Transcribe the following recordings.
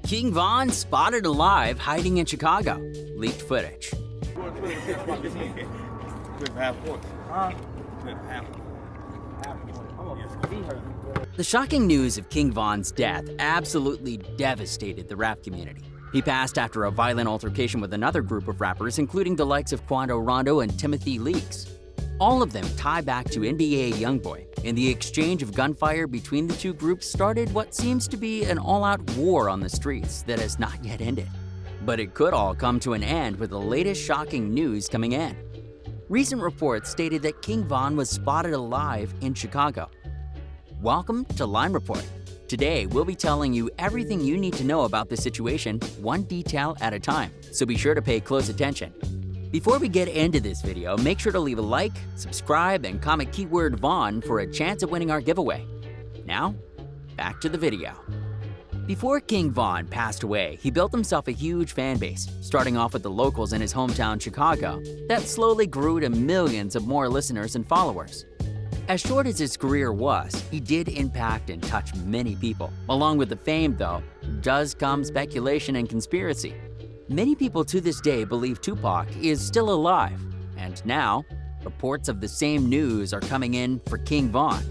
King Von spotted alive hiding in Chicago. Leaked footage. The shocking news of King Von's death absolutely devastated the rap community. He passed after a violent altercation with another group of rappers, including the likes of Quando Rondo and Timothy Leaks. All of them tie back to NBA Youngboy, and the exchange of gunfire between the two groups started what seems to be an all-out war on the streets that has not yet ended. But it could all come to an end with the latest shocking news coming in. Recent reports stated that King Von was spotted alive in Chicago. Welcome to Line Report. Today, we'll be telling you everything you need to know about the situation, one detail at a time, so be sure to pay close attention. Before we get into this video, make sure to leave a like, subscribe, and comment keyword Von for a chance at winning our giveaway. Now, back to the video. Before King Von passed away, he built himself a huge fan base, starting off with the locals in his hometown Chicago, that slowly grew to millions of more listeners and followers. As short as his career was, he did impact and touch many people. Along with the fame, though, does come speculation and conspiracy. Many people to this day believe Tupac is still alive, and now, reports of the same news are coming in for King Von.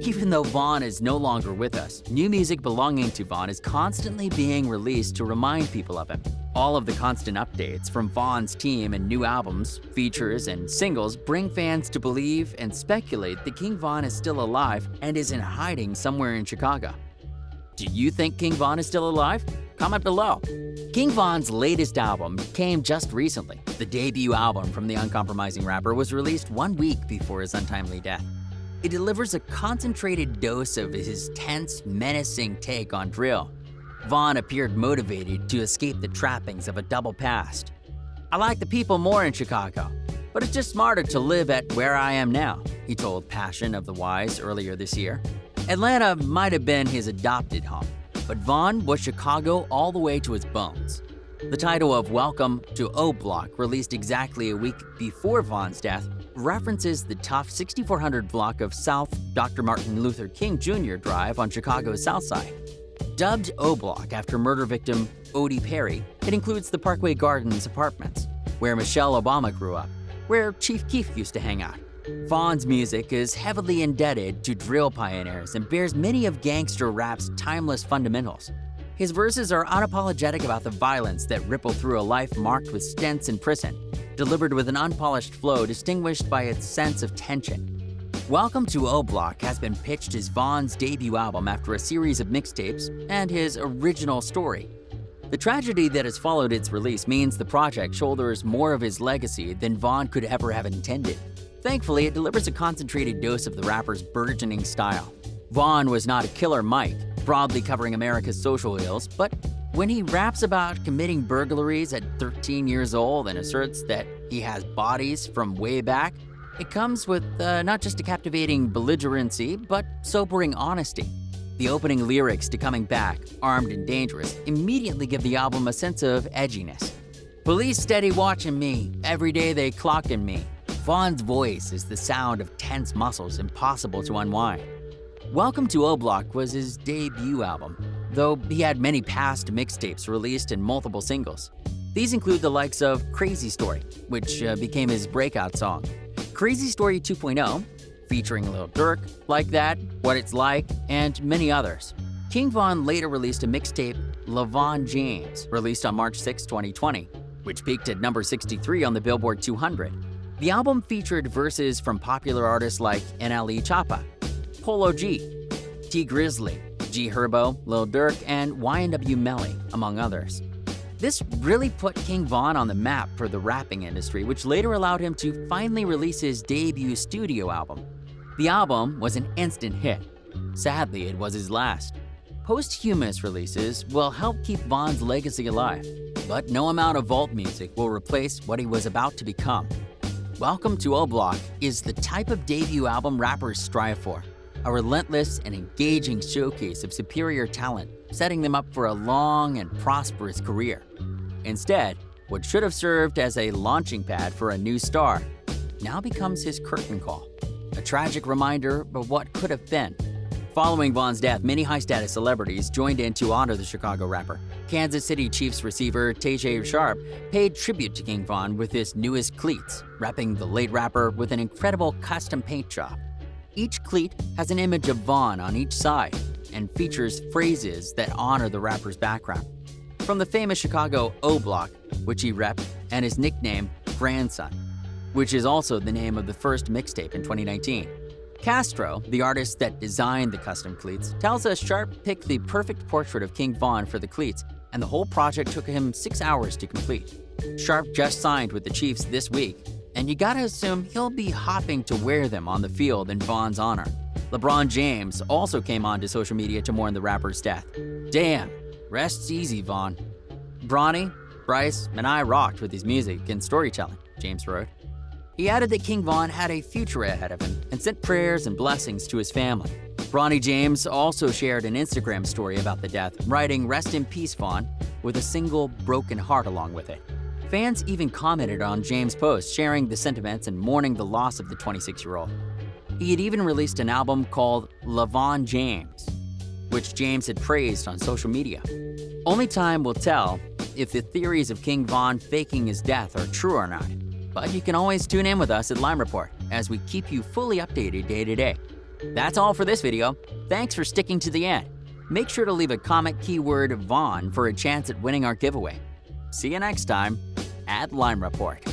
Even though Von is no longer with us, new music belonging to Von is constantly being released to remind people of him. All of the constant updates from Von's team and new albums, features, and singles bring fans to believe and speculate that King Von is still alive and is in hiding somewhere in Chicago. Do you think King Von is still alive? Comment below. King Von's latest album came just recently. The debut album from the uncompromising rapper was released 1 week before his untimely death. It delivers a concentrated dose of his tense, menacing take on drill. Von appeared motivated to escape the trappings of a double past. "I like the people more in Chicago, but it's just smarter to live at where I am now," he told Passion of the Wise earlier this year. Atlanta might have been his adopted home, but Von was Chicago all the way to his bones. The title of Welcome to O Block, released exactly a week before Von's death, references the tough 6400 block of South Dr. Martin Luther King Jr. Drive on Chicago's South Side. Dubbed O Block after murder victim Odie Perry, it includes the Parkway Gardens apartments, where Michelle Obama grew up, where Chief Keef used to hang out. Von's music is heavily indebted to drill pioneers and bears many of gangster rap's timeless fundamentals. His verses are unapologetic about the violence that rippled through a life marked with stints in prison, delivered with an unpolished flow distinguished by its sense of tension. Welcome to O Block has been pitched as Von's debut album after a series of mixtapes and his original story. The tragedy that has followed its release means the project shoulders more of his legacy than Von could ever have intended. Thankfully, it delivers a concentrated dose of the rapper's burgeoning style. Von was not a killer Mike, broadly covering America's social ills, but when he raps about committing burglaries at 13 years old and asserts that he has bodies from way back, it comes with not just a captivating belligerency, but sobering honesty. The opening lyrics to Coming Back, Armed and Dangerous, immediately give the album a sense of edginess. "Police steady watching me, every day they clocking me." Von's voice is the sound of tense muscles impossible to unwind. Welcome to O Block was his debut album, though he had many past mixtapes released and multiple singles. These include the likes of Crazy Story, which became his breakout song, Crazy Story 2.0, featuring Lil Durk, Like That, What It's Like, and many others. King Von later released a mixtape, LaVon James, released on March 6, 2020, which peaked at number 63 on the Billboard 200. The album featured verses from popular artists like NLE Choppa, Polo G, T Grizzly, G Herbo, Lil Durk, and YNW Melly, among others. This really put King Von on the map for the rapping industry, which later allowed him to finally release his debut studio album. The album was an instant hit. Sadly, it was his last. Posthumous releases will help keep Von's legacy alive, but no amount of vault music will replace what he was about to become. Welcome to O Block is the type of debut album rappers strive for. A relentless and engaging showcase of superior talent, setting them up for a long and prosperous career. Instead, what should have served as a launching pad for a new star now becomes his curtain call, a tragic reminder of what could have been. Following Vaughn's death, many high-status celebrities joined in to honor the Chicago rapper. Kansas City Chiefs receiver Tajae Sharp paid tribute to King Von with his newest cleats, wrapping the late rapper with an incredible custom paint job. Each cleat has an image of Von on each side and features phrases that honor the rapper's background. From the famous Chicago O Block, which he repped, and his nickname, Grandson, which is also the name of the first mixtape in 2019. Castro, the artist that designed the custom cleats, tells us Sharp picked the perfect portrait of King Von for the cleats, and the whole project took him 6 hours to complete. Sharp just signed with the Chiefs this week, and you gotta assume he'll be hopping to wear them on the field in Von's honor. LeBron James also came onto social media to mourn the rapper's death. Damn, rests easy, Von. Bronny, Bryce, and I rocked with his music and storytelling, James wrote. He added that King Von had a future ahead of him and sent prayers and blessings to his family. Bronny James also shared an Instagram story about the death, writing "Rest in peace, Von," with a single broken heart along with it. Fans even commented on James' post, sharing the sentiments and mourning the loss of the 26-year-old. He had even released an album called LaVon James, which James had praised on social media. Only time will tell if the theories of King Von faking his death are true or not. But you can always tune in with us at Lime Report as we keep you fully updated day to day. That's all for this video. Thanks for sticking to the end. Make sure to leave a comment keyword Von for a chance at winning our giveaway. See you next time at Lime Report.